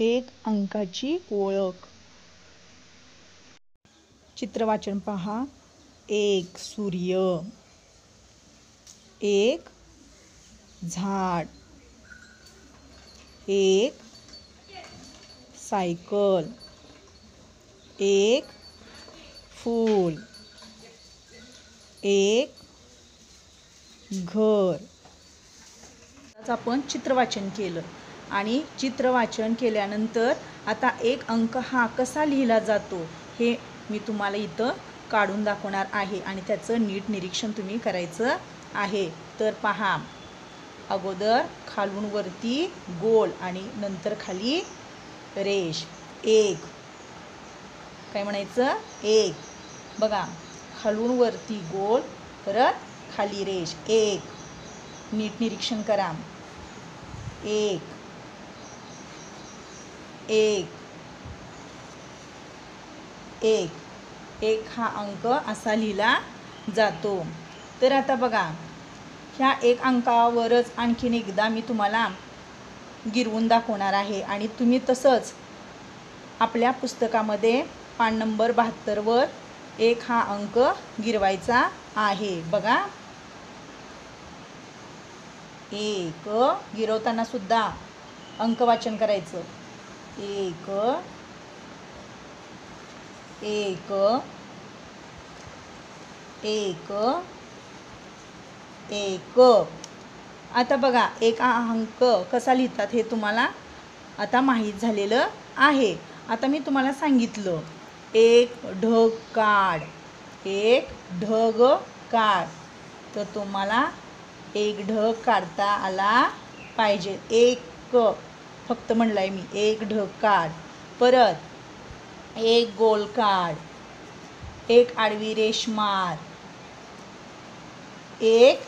एक अंकाची ओळख. चित्रवाचन पहा. एक सूर्य, एक झाड, एक सायकल, एक फूल, एक घर. आज आपण चित्रवाचन केलं आणि चित्रवाचन केल्यानंतर आता एक अंक हा कसा लिहिला जातो हे मी तुम्हाला इथं काढून दाखवणार आहे आणि त्याचं नीट निरीक्षण तुम्ही करायचं आहे. तर पहा, अगोदर खालून वरती गोल आणि नंतर खाली रेष. एक, काय म्हणायचं? एक. बघा, खालून वरती गोल, परत खाली रेष. एक. नीट निरीक्षण करा. एक, एक, एक. एक हा अंक असा लिहिला जातो. तर आता बघा, ह्या एक अंकावरच आणखीन एकदा मी तुम्हाला गिरवून दाखवणार आहे आणि तुम्ही तसंच आपल्या पुस्तकामध्ये पान नंबर 72 वर एक हा अंक गिरवायचा आहे. बघा, एक. गिरवताना सुद्धा अंक वाचन करायचं. एक, एक, एक, एक. आता बघा, एक अंक कसा लिहितात हे तुम्हाला आता माहीत झालेलं आहे. आता मी तुम्हाला सांगितलं, एक ढग काढ, एक ढग काढ. तर तुम्हाला एक ढग काढता आला पाहिजे. एक फक्त म्हणलाय मी, एक ढग काढ. परत एक गोल काढ, एक आडवी रेष मार, एक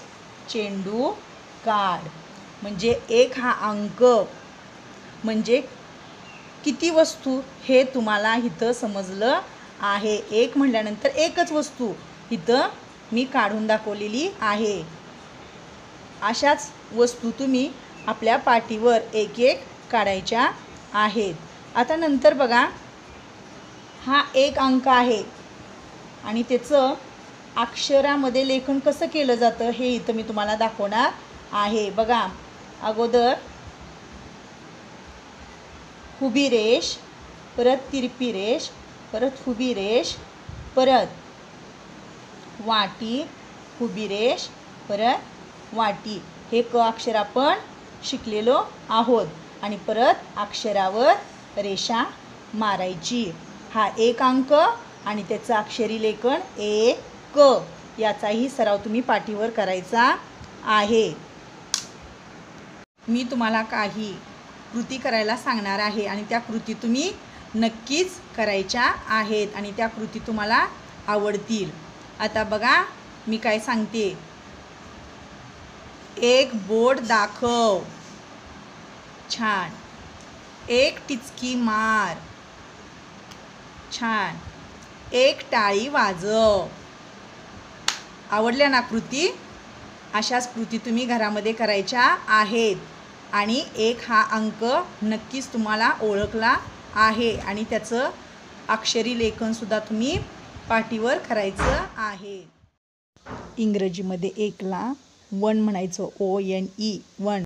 चेंडू काढ. म्हणजे एक हा अंक म्हणजे किती वस्तू हे तुम्हाला इथं समजलं आहे. एक म्हटल्यानंतर एकच वस्तू इथं मी काढून दाखवलेली आहे. अशाच वस्तू तुम्ही आपल्या पाटीवर एक एक काढायच्या आहेत. आता नंतर बघा, हा एक अंक आहे आणि त्याचं अक्षरामध्ये लेखन कसं केलं जातं हे इथं मी तुम्हाला दाखवणार आहे. बघा, अगोदर उभी रेष, परत तिरपी रेष, परत उभी रेष, परत वाटी, उभी रेष, परत वाटी. हे क अक्षर आपण शिकलेलो आहोत आणि परत अक्षरावर रेषा मारायची. हा एक अंक आणि त्याचं अक्षरी लेखन एक क याचाही सराव तुम्ही पाटीवर करायचा आहे. मी तुम्हाला काही कृती करायला सांगणार आहे आणि त्या कृती तुम्ही नक्कीच करायच्या आहेत आणि त्या कृती तुम्हाला आवडतील. आता बघा, मी काय सांगते. एक बोट दाखव. छान. एक टिचकी मार. छान. एक टाळी वाजव. आवडल्या ना कृती? अशाच कृती तुम्ही घरामध्ये करायच्या आहेत आणि एक हा अंक नक्कीच तुम्हाला ओळखला आहे आणि त्याचं अक्षरी लेखनसुद्धा तुम्ही पाटीवर करायचं आहे. इंग्रजीमध्ये एकला वन म्हणायचं. ONE, one.